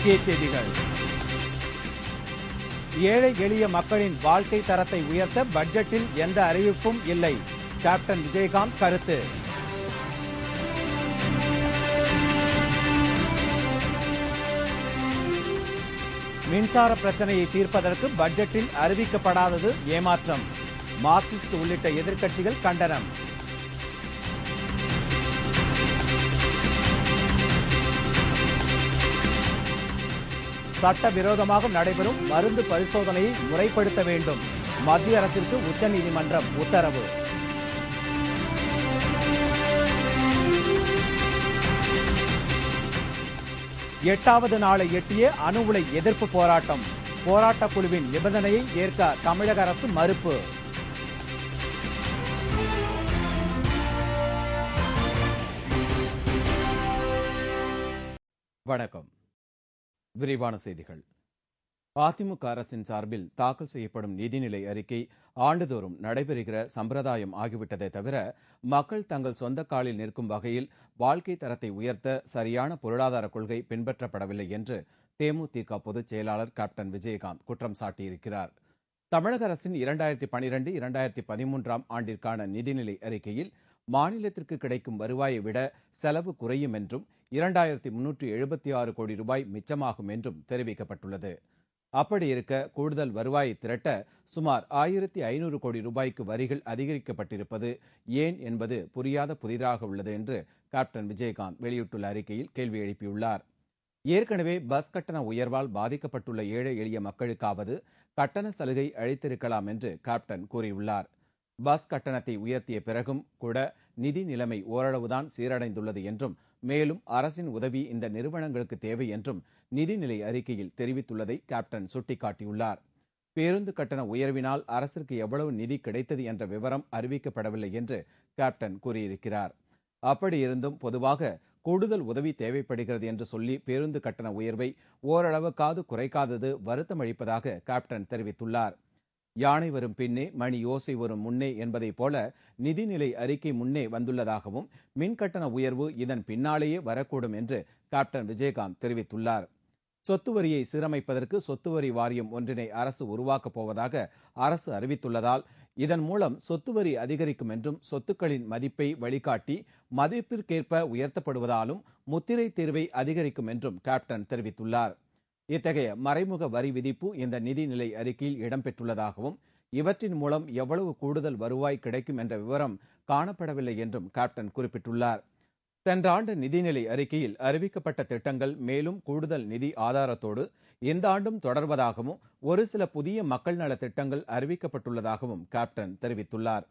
முக்கிய செய்திகள். ஏழை எளிய மக்களின் வாழ்க்கை தரத்தை உயர்த்த பட்ஜெட்டில் எந்த அறிவிப்பும் இல்லை. கேப்டன் விஜயகாந்த் கருத்து. மின்சார பிரச்சனையை தீர்ப்பதற்கு பட்ஜெட்டில் அறிவிக்கப்படாதது ஏமாற்றம். மார்க்சிஸ்ட் உள்ளிட்ட எதிர்க்கட்சிகள் கண்டனம். சட்டவிரோதமாக நடைபெறும் மருந்து பரிசோதனையை முறைப்படுத்த வேண்டும். மத்திய அரசிற்கு உச்சநீதிமன்றம் உத்தரவு. எட்டாவது நாளை எட்டிய அணு உலை எதிர்ப்பு போராட்டம். போராட்டக் குழுவின் நிபந்தனையை ஏற்க தமிழக அரசு மறுப்பு. வணக்கம். விரிவான செய்திகள். அதிமுக அரசின் சார்பில் தாக்கல் செய்யப்படும் நிதிநிலை அறிக்கை ஆண்டுதோறும் நடைபெறுகிற சம்பிரதாயம் ஆகிவிட்டதை தவிர மக்கள் தங்கள் சொந்த காலில் நிற்கும் வகையில் வாழ்க்கை தரத்தை உயர்த்த சரியான பொருளாதார கொள்கை பின்பற்றப்படவில்லை என்று தேமுதிக பொதுச் செயலாளர் கேப்டன் விஜயகாந்த் குற்றம் சாட்டியிருக்கிறார். தமிழக அரசின் 2012-2013 ஆண்டிற்கான நிதிநிலை அறிக்கையில் மாநிலத்திற்கு கிடைக்கும் வருவாயை விட செலவு குறையும் என்றும் 2376 கோடி ரூபாய் மிச்சமாகும் என்றும் தெரிவிக்கப்பட்டுள்ளது. அப்படி இருக்க கூடுதல் வருவாயை திரட்ட சுமார் 1500 கோடி ரூபாய்க்கு வரிகள் அதிகரிக்கப்பட்டிருப்பது ஏன் என்பது புரியாத புதிராக உள்ளது என்று கேப்டன் விஜயகாந்த் வெளியிட்டுள்ள அறிக்கையில் கேள்வி எழுப்பியுள்ளார். ஏற்கனவே பஸ் கட்டண உயர்வால் பாதிக்கப்பட்டுள்ள ஏழை எளிய மக்களுக்காவது கட்டண சலுகை அளித்திருக்கலாம் என்று கேப்டன் கூறியுள்ளார். பஸ் கட்டணத்தை உயர்த்திய பிறகும் கூட நிதி நிலைமை ஓரளவுதான் சீரடைந்துள்ளது என்றும் மேலும் அரசின் உதவி இந்த நிறுவனங்களுக்கு தேவை என்றும் நிதிநிலை அறிக்கையில் தெரிவித்துள்ளதை கேப்டன் சுட்டிக்காட்டியுள்ளார். பேருந்து கட்டண உயர்வினால் அரசிற்கு எவ்வளவு நிதி கிடைத்தது என்ற விவரம் அறிவிக்கப்படவில்லை என்று கேப்டன் கூறியிருக்கிறார். அப்படியிருந்தும் பொதுவாக கூடுதல் உதவி தேவைப்படுகிறது என்று சொல்லி பேருந்து கட்டண உயர்வை ஓரளவுக்காவது குறைக்காதது வருத்தமளிப்பதாக கேப்டன் தெரிவித்துள்ளார். யானை வரும் பின்னே மணி ஓசை வரும் முன்னே என்பதைப் போல நிதிநிலை அறிக்கை முன்னே வந்துள்ளதாகவும் மின்கட்டண உயர்வு இதன் பின்னாலேயே வரக்கூடும் என்று கேப்டன் விஜயகாந்த் தெரிவித்துள்ளார். சொத்து வரியை சீரமைப்பதற்கு சொத்து வரி வாரியம் ஒன்றினை அரசு உருவாக்கப் போவதாக அரசு அறிவித்துள்ளதால் இதன் மூலம் சொத்து வரி அதிகரிக்கும் என்றும் சொத்துக்களின் மதிப்பை வழிகாட்டி மதிப்பிற்கேற்ப உயர்த்தப்படுவதாலும் முத்திரை தீர்வை அதிகரிக்கும் என்றும் கேப்டன் தெரிவித்துள்ளார். இத்தகைய மறைமுக வரி விதிப்பு இந்த நிதிநிலை அறிக்கையில் இடம்பெற்றுள்ளதாகவும் இவற்றின் மூலம் எவ்வளவு கூடுதல் வருவாய் கிடைக்கும் என்ற விவரம் காணப்படவில்லை என்றும் கேப்டன் குறிப்பிட்டுள்ளார். சென்ற ஆண்டு நிதிநிலை அறிக்கையில் அறிவிக்கப்பட்ட திட்டங்கள் மேலும் கூடுதல் நிதி ஆதாரத்தோடு இந்த ஆண்டும் தொடர்வதாகவும் ஒரு சில புதிய மக்கள் நல திட்டங்கள் அறிவிக்கப்பட்டுள்ளதாகவும் கேப்டன் தெரிவித்துள்ளார்.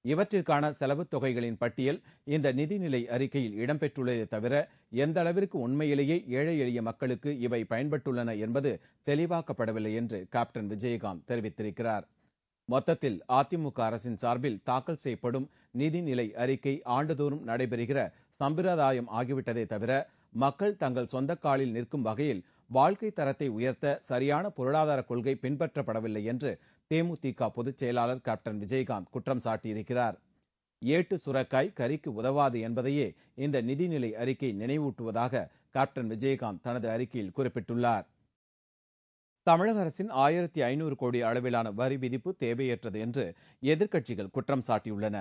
இவற்றிற்கான செலவு தொகைகளின் பட்டியல் இந்த நிதிநிலை அறிக்கையில் இடம்பெற்றுள்ளதை தவிர எந்த அளவிற்கு உண்மையிலேயே ஏழை எளிய மக்களுக்கு இவை பயன்பட்டுள்ளன என்பது தெளிவாக்கப்படவில்லை என்று கேப்டன் விஜயகாந்த் தெரிவித்திருக்கிறார். மொத்தத்தில் அதிமுக அரசின் சார்பில் தாக்கல் செய்யப்படும் நிதிநிலை அறிக்கை ஆண்டுதோறும் நடைபெறுகிற சம்பிரதாயம் ஆகிவிட்டதை தவிர மக்கள் தங்கள் சொந்த காலில் நிற்கும் வகையில் வாழ்க்கை தரத்தை உயர்த்த சரியான பொருளாதார கொள்கை பின்பற்றப்படவில்லை என்று தேமுதிக பொதுச் செயலாளர் கேப்டன் விஜயகாந்த் குற்றம் சாட்டியிருக்கிறார். ஏட்டு சுரக்காய் கரிக்கு உதவாது என்பதையே இந்த நிதிநிலை அறிக்கை நினைவூட்டுவதாக கேப்டன் விஜயகாந்த் தனது அறிக்கையில் குறிப்பிட்டுள்ளார். தமிழக அரசின் 1500 கோடி அளவிலான வரி விதிப்பு தேவையற்றது என்று எதிர்க்கட்சிகள் குற்றம் சாட்டியுள்ளன.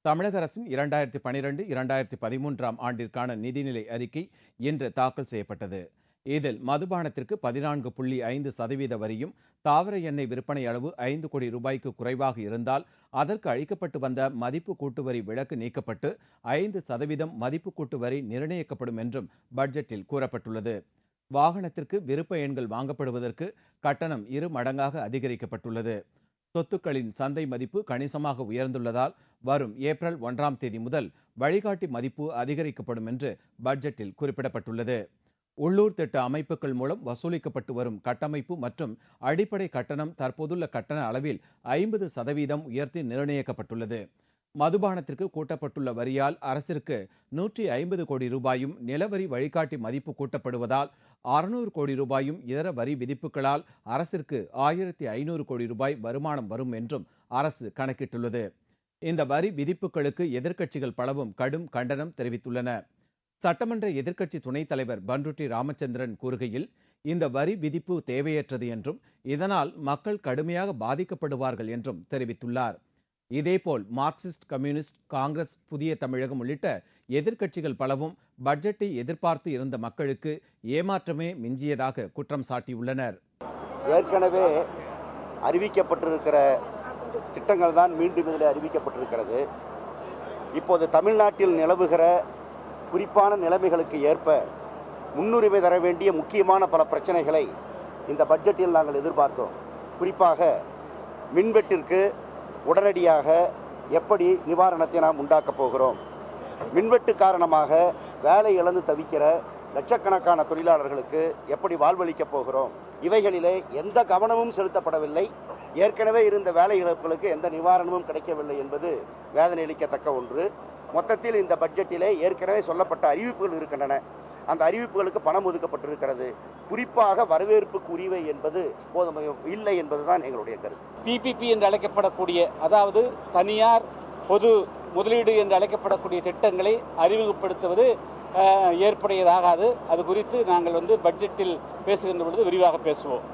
தமிழக அரசின் 2012-2013 ஆண்டிற்கான நிதிநிலை அறிக்கை இன்று தாக்கல் செய்யப்பட்டது. இதில் மதுபானத்திற்கு 14.5% வரியும் தாவர எண்ணெய் விற்பனை அளவு 5 கோடி ரூபாய்க்கு குறைவாக இருந்தால் அதற்கு அளிக்கப்பட்டு வந்த மதிப்பு கூட்டு வரி விலக்கு நீக்கப்பட்டு 5% மதிப்பு கூட்டு வரி நிர்ணயிக்கப்படும் என்றும் பட்ஜெட்டில் கூறப்பட்டுள்ளது. வாகனத்திற்கு விருப்ப எண்கள் வாங்கப்படுவதற்கு கட்டணம் 2 மடங்காக அதிகரிக்கப்பட்டுள்ளது. சொத்துக்களின் சந்தை மதிப்பு கணிசமாக உயர்ந்துள்ளதால் வரும் ஏப்ரல் 1ஆம் தேதி முதல் வழிகாட்டி மதிப்பு அதிகரிக்கப்படும் என்று பட்ஜெட்டில் குறிப்பிடப்பட்டுள்ளது. உள்ளூர் திட்ட அமைப்புகள் மூலம் வசூலிக்கப்பட்டு வரும் கட்டமைப்பு மற்றும் அடிப்படை கட்டணம் தற்போதுள்ள கட்டண அளவில் 50% உயர்த்தி நிர்ணயிக்கப்பட்டுள்ளது. மதுபானத்திற்கு கூட்டப்பட்டுள்ள வரியால் அரசிற்கு 150 கோடி ரூபாயும், நிலவரி வழிகாட்டி மதிப்பு கூட்டப்படுவதால் 600 கோடி ரூபாயும், இதர வரி விதிப்புகளால் அரசிற்கு 1500 கோடி ரூபாய் வருமானம் வரும் என்றும் அரசு கணக்கிட்டுள்ளது. இந்த வரி விதிப்புகளுக்கு எதிர்க்கட்சிகள் பலவும் கடும் கண்டனம் தெரிவித்துள்ளன. சட்டமன்ற எதிர்க்கட்சி துணைத் தலைவர் பன்ருட்டி ராமச்சந்திரன் கூறுகையில், இந்த வரி விதிப்பு தேவையற்றது என்றும் இதனால் மக்கள் கடுமையாக பாதிக்கப்படுவார்கள் என்றும் தெரிவித்துள்ளார். இதேபோல் மார்க்சிஸ்ட் கம்யூனிஸ்ட், காங்கிரஸ், புதிய தமிழகம் உள்ளிட்ட எதிர்க்கட்சிகள் பலவும் பட்ஜெட்டை எதிர்பார்த்து இருந்த மக்களுக்கு ஏமாற்றமே மிஞ்சியதாக குற்றம் சாட்டியுள்ளனர். ஏற்கனவே அறிவிக்கப்பட்டிருக்கிற திட்டங்கள் தான் மீண்டும் இதில் அறிவிக்கப்பட்டிருக்கிறது. இப்போது தமிழ்நாட்டில் நிலவுகிற குறிப்பான நிலைமைகளுக்கு ஏற்ப முன்னுரிமை தர வேண்டிய முக்கியமான பல பிரச்சனைகளை இந்த பட்ஜெட்டில் நாங்கள் எதிர்பார்த்தோம். குறிப்பாக மின்வெட்டிற்கு உடனடியாக எப்படி நிவாரணத்தை நாம் உண்டாக்கப் போகிறோம், மின்வெட்டு காரணமாக வேலை இழந்து தவிக்கிற லட்சக்கணக்கான தொழிலாளர்களுக்கு எப்படி வாழ்வளிக்கப் போகிறோம், இவைகளிலே எந்த கவனமும் செலுத்தப்படவில்லை. ஏற்கனவே இருந்த வேலை இழப்புகளுக்கு எந்த நிவாரணமும் கிடைக்கவில்லை என்பது வேதனை அளிக்கத்தக்க ஒன்று. மொத்தத்தில் இந்த பட்ஜெட்டிலே ஏற்கனவே சொல்லப்பட்ட அறிவிப்புகள் இருக்கின்றன. அந்த அறிவிப்புகளுக்கு பணம் ஒதுக்கப்பட்டிருக்கிறது. குறிப்பாக வரவேற்புக்குரியவை என்பது போதுமை இல்லை என்பதுதான் எங்களுடைய கருத்து. பிபிபி என்று அழைக்கப்படக்கூடிய, அதாவது தனியார் பொது முதலீடு என்று அழைக்கப்படக்கூடிய திட்டங்களை அறிமுகப்படுத்துவது ஏற்புடையதாகாது. அது குறித்து நாங்கள் பட்ஜெட்டில் பேசுகின்ற பொழுது விரிவாக பேசுவோம்.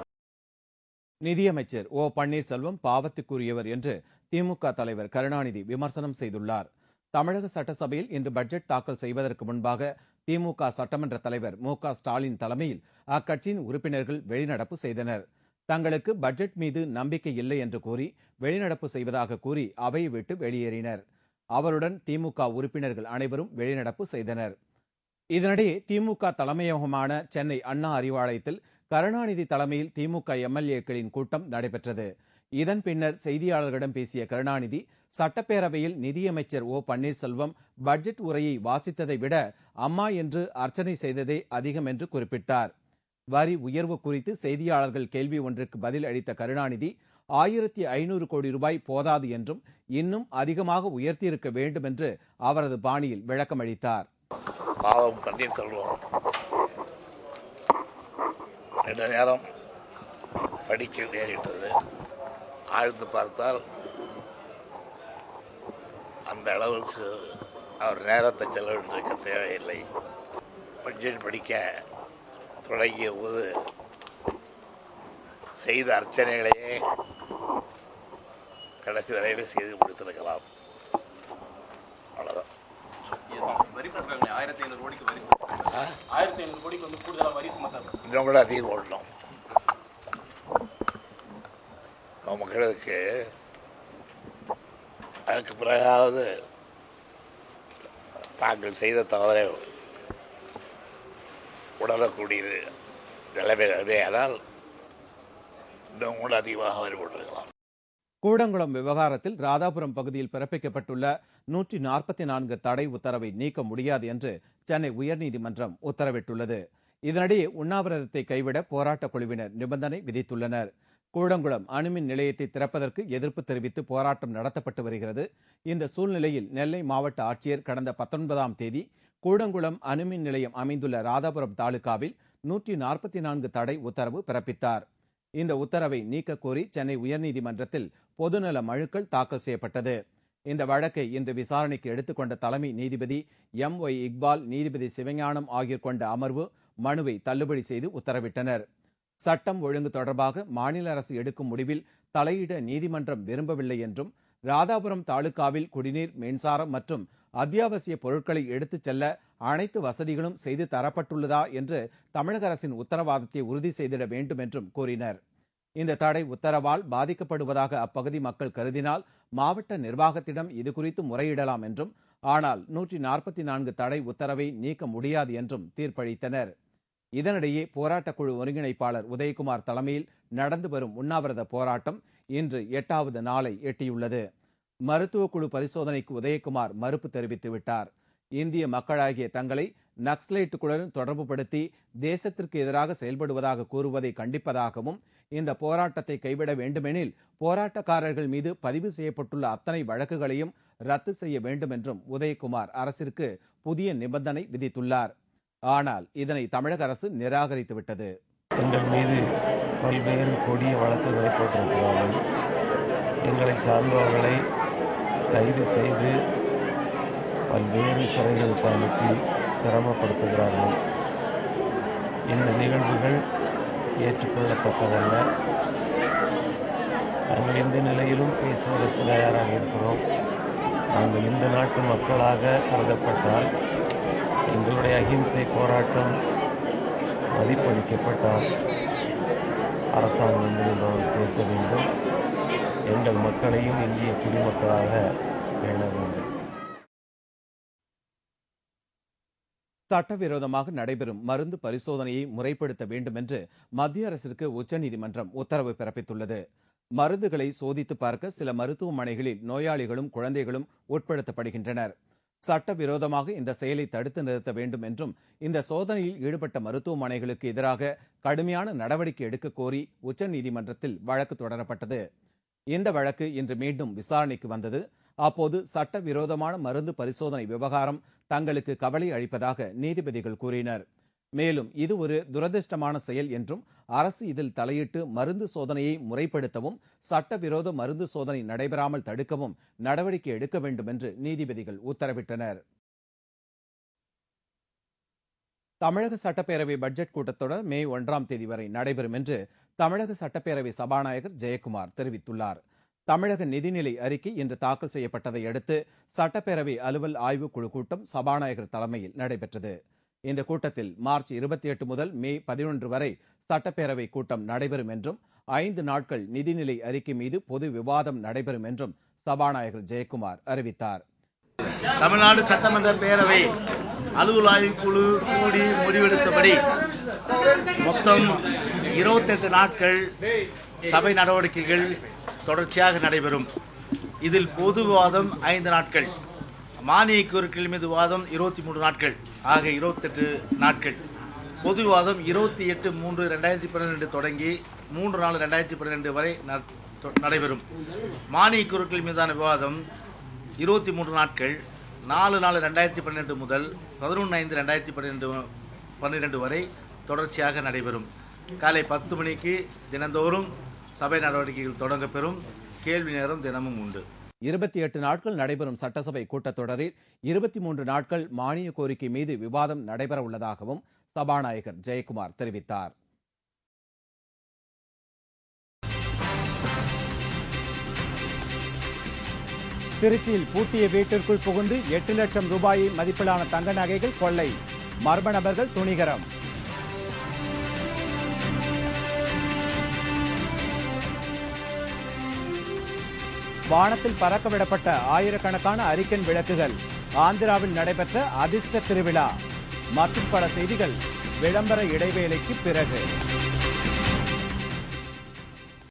நிதியமைச்சர் ஓ பன்னீர்செல்வம் பாவத்துக்குரியவர் என்று திமுக தலைவர் கருணாநிதி விமர்சனம் செய்துள்ளார். தமிழக சட்டசபையில் இன்று பட்ஜெட் தாக்கல் செய்வதற்கு முன்பாக திமுக சட்டமன்ற தலைவர் மு.க. ஸ்டாலின் தலைமையில் அக்கட்சியின் உறுப்பினர்கள் வெளிநடப்பு செய்தனர். தங்களுக்கு பட்ஜெட் மீது நம்பிக்கை இல்லை என்று கூறி வெளிநடப்பு செய்வதாக கூறி அவையை விட்டு வெளியேறினர். அவருடன் திமுக உறுப்பினர்கள் அனைவரும் வெளிநடப்பு செய்தனர். இதனிடையே திமுக தலைமையகமான சென்னை அண்ணா அறிவாலயத்தில் கருணாநிதி தலைமையில் திமுக எம்எல்ஏக்களின் கூட்டம் நடைபெற்றது. இதன் பின்னர் செய்தியாளர்களிடம் பேசிய கருணாநிதி, சட்டப்பேரவையில் நிதியமைச்சர் ஓ பன்னீர்செல்வம் பட்ஜெட் உரையை வாசித்ததை விட அம்மா என்று அர்ச்சனை செய்ததே அதிகம் என்று குறிப்பிட்டார். வரி உயர்வு குறித்து செய்தியாளர்கள் கேள்வி ஒன்றுக்கு பதில் அளித்த கருணாநிதி, 1500 கோடி ரூபாய் போதாது என்றும் இன்னும் அதிகமாக உயர்த்தியிருக்க வேண்டும் என்று அவரது பாணியில் விளக்கமளித்தார். பாவம் பன்னீர்செல்வம் ரெண்டு நேரம் படிக்க நேரிட்டது. ஆழ்ந்து பார்த்தால் அந்த அளவுக்கு அவர் நேரத்தை செலவிட்டிருக்க தேவையில்லை. பட்ஜெட் படிக்க தொடங்கிய போது செய்த அர்ச்சனைகளையே கடைசி வரையில் செய்து முடித்திருக்கலாம். அவ்வளோதான். 1500 கோடிக்கு கூடுதலாக வரி சுமத்தாங்க. இன்னும் கூட அதிகம் ஓடணும். மக்களுக்கு அதற்கு பிறகாவது தாங்கள் செய்த தவறை உணரக்கூடிய நிலைமைகளே, ஆனால் இன்னும் கூட அதிகமாக வரி போட்டிருக்கலாம். கூடங்குளம் விவகாரத்தில் ராதாபுரம் பகுதியில் பிறப்பிக்கப்பட்டுள்ள 144 தடை உத்தரவை நீக்க முடியாது என்று சென்னை உயர்நீதிமன்றம் உத்தரவிட்டுள்ளது. இதனிடையே உண்ணாவிரதத்தை கைவிட போராட்டக் குழுவினர் நிபந்தனை விதித்துள்ளனர். கூடங்குளம் அணுமின் நிலையத்தை திறப்பதற்கு எதிர்ப்பு தெரிவித்து போராட்டம் நடத்தப்பட்டு வருகிறது. இந்த சூழ்நிலையில் நெல்லை மாவட்ட ஆட்சியர் கடந்த 19ஆம் தேதி கூடங்குளம் அணுமின் நிலையம் அமைந்துள்ள ராதாபுரம் தாலுகாவில் 144 தடை உத்தரவு பிறப்பித்தார். இந்த உத்தரவை நீக்க கோரி சென்னை உயர்நீதிமன்றத்தில் பொதுநல மனுக்கள் தாக்கல் செய்யப்பட்டது. இந்த வழக்கை இன்று விசாரணைக்கு எடுத்துக்கொண்ட தலைமை நீதிபதி M.Y. இக்பால், நீதிபதி சிவஞானம் ஆகியோர் கொண்ட அமர்வு மனுவை தள்ளுபடி செய்து உத்தரவிட்டனர். சட்டம் ஒழுங்கு தொடர்பாக மாநில அரசு எடுக்கும் முடிவில் தலையிட நீதிமன்றம் விரும்பவில்லை என்றும், ராதாபுரம் தாலுகாவில் குடிநீர், மின்சாரம் மற்றும் அத்தியாவசிய பொருட்களை எடுத்துச் செல்ல அனைத்து வசதிகளும் செய்து தரப்பட்டுள்ளதா என்று தமிழக அரசின் உத்தரவாதத்தை உறுதி செய்திட வேண்டும் என்றும் கூறினர். இந்த தடை உத்தரவால் பாதிக்கப்படுவதாக அப்பகுதி மக்கள் கருதினால் மாவட்ட நிர்வாகத்திடம் இதுகுறித்து முறையிடலாம் என்றும், ஆனால் 144 தடை உத்தரவை நீக்க முடியாது என்றும் தீர்ப்பளித்தனர். இதனிடையே போராட்டக்குழு ஒருங்கிணைப்பாளர் உதயகுமார் தலைமையில் நடந்து வரும் உண்ணாவிரத போராட்டம் இன்று 8வது நாளை எட்டியுள்ளது. மருத்துவக்குழு பரிசோதனைக்கு உதயகுமார் மறுப்பு தெரிவித்துவிட்டார். இந்திய மக்களாகிய தங்களை நக்சலைட்டுகளுடன் தொடர்புபடுத்தி தேசத்திற்கு எதிராக செயல்படுவதாக கூறுவதை கண்டிப்பதாகவும், இந்த போராட்டத்தை கைவிட வேண்டுமெனில் போராட்டக்காரர்கள் மீது பதிவு செய்யப்பட்டுள்ள அத்தனை வழக்குகளையும் ரத்து செய்ய வேண்டும் என்றும் உதயகுமார் அரசிற்கு புதிய நிபந்தனை விதித்துள்ளார். ஆனால் இதனை தமிழக அரசு நிராகரித்துவிட்டது. எங்கள் மீது பல்வேறு கொடிய வழக்குகளை போட்டிருக்கிறார்கள். எங்களை சார்ந்தவர்களை கைது செய்து பல்வேறு சிறைகளுக்கு அனுப்பி சிரமப்படுத்துகிறார்கள். இந்த நிகழ்வுகள் ஏற்றுக்கொள்ளத்தக்கதல்ல. நாங்கள் எந்த நிலையிலும் பேசுவதற்கு தயாராக இருக்கிறோம். நாங்கள் இந்த நாட்டு மக்களாக கருதப்பட்டால், எங்களுடைய அகிம்சை போராட்டம் மதிப்பளிக்கப்பட்டால் அரசாங்கம் நாங்கள் பேச வேண்டும். எங்கள் மக்களையும் இந்திய குடிமக்களாக பேண வேண்டும். சட்டவிரோதமாக நடைபெறும் மருந்து பரிசோதனையை முறைப்படுத்த வேண்டும் என்று மத்திய அரசிற்கு உச்சநீதிமன்றம் உத்தரவு பிறப்பித்துள்ளது. மருந்துகளை சோதித்து பார்க்க சில மருத்துவமனைகளில் நோயாளிகளும் குழந்தைகளும் உட்படுத்தப்படுகின்றனர். சட்டவிரோதமாக இந்த செயலை தடுத்து நிறுத்த வேண்டும் என்றும் இந்த சோதனையில் ஈடுபட்ட மருத்துவமனைகளுக்கு எதிராக கடுமையான நடவடிக்கை எடுக்க கோரி உச்சநீதிமன்றத்தில் வழக்கு தொடரப்பட்டது. இந்த வழக்கு இன்று மீண்டும் விசாரணைக்கு வந்தது. அப்போது சட்டவிரோதமான மருந்து பரிசோதனை விவகாரம் தங்களுக்கு கவலை அளிப்பதாக நீதிபதிகள் கூறினர். மேலும் இது ஒரு துரதிருஷ்டமான செயல் என்றும் அரசு இதில் தலையிட்டு மருந்து சோதனையை முறைப்படுத்தவும் சட்டவிரோத மருந்து சோதனை நடைபெறாமல் தடுக்கவும் நடவடிக்கை எடுக்க வேண்டும் என்று நீதிபதிகள் உத்தரவிட்டனர். தமிழக சட்டப்பேரவை பட்ஜெட் கூட்டத்தொடர் மே 1ஆம் தேதி வரை நடைபெறும் என்று தமிழக சட்டப்பேரவை சபாநாயகர் ஜெயக்குமார் தெரிவித்துள்ளார். தமிழக நிதிநிலை அறிக்கை இன்று தாக்கல் செய்யப்பட்டதை அடுத்து சட்டப்பேரவை அலுவல் ஆய்வுக் குழு கூட்டம் சபாநாயகர் தலைமையில் நடைபெற்றது. இந்த கூட்டத்தில் மார்ச் 28 முதல் மே 11 வரை சட்டப்பேரவை கூட்டம் நடைபெறும் என்றும் 5 நாட்கள் நிதிநிலை அறிக்கை மீது பொது விவாதம் நடைபெறும் என்றும் சபாநாயகர் ஜெயக்குமார் அறிவித்தார். தமிழ்நாடு சட்டமன்ற பேரவை அலுவல் ஆய்வுக்குழு கூடி முடிவெடுத்தபடி மொத்தம் 28 நாட்கள் சபை நடவடிக்கைகள் தொடர்ச்சியாக நடைபெறும். இதில் பொது விவாதம் 5 நாட்கள், மானிய கோரிக்கைகள் மீது விவாதம் 23 நாட்கள், ஆக 28 நாட்கள். பொது விவாதம் 28/3/2012 தொடங்கி 3/4/2012 வரை நடைபெறும். மானிய கோரிக்கைகள் மீதான விவாதம் 23 நாட்கள், 4/4/2012 முதல் 11/5/2012 வரை தொடர்ச்சியாக நடைபெறும். காலை 10 மணிக்கு தினந்தோறும் சபை நடவடிக்கைகள் தொடங்க பெறும். கேள்வி நேரம் தினமும் உண்டு. 28 நாட்கள் நடைபெறும் சட்டசபை கூட்டத்தொடரில் 23 நாட்கள் மானிய கோரிக்கை மீது விவாதம் நடைபெற உள்ளதாகவும் சபாநாயகர் ஜெயக்குமார் தெரிவித்தார். திருச்சியில் பூட்டிய வீட்டிற்குள் புகுந்து 8 லட்சம் ரூபாயை மதிப்பிலான தங்க நகைகள் கொள்ளை, மர்ம நபர்கள் துணிகரம். வானத்தில் பறக்கவிடப்பட்ட ஆயிரக்கணக்கான அரிக்கன் விளக்குகள். ஆந்திராவில் நடைபெற்ற அதிர்ஷ்ட திருவிழா. மற்றும் பல செய்திகள் விளம்பர இடைவேளைக்கு பிறகு.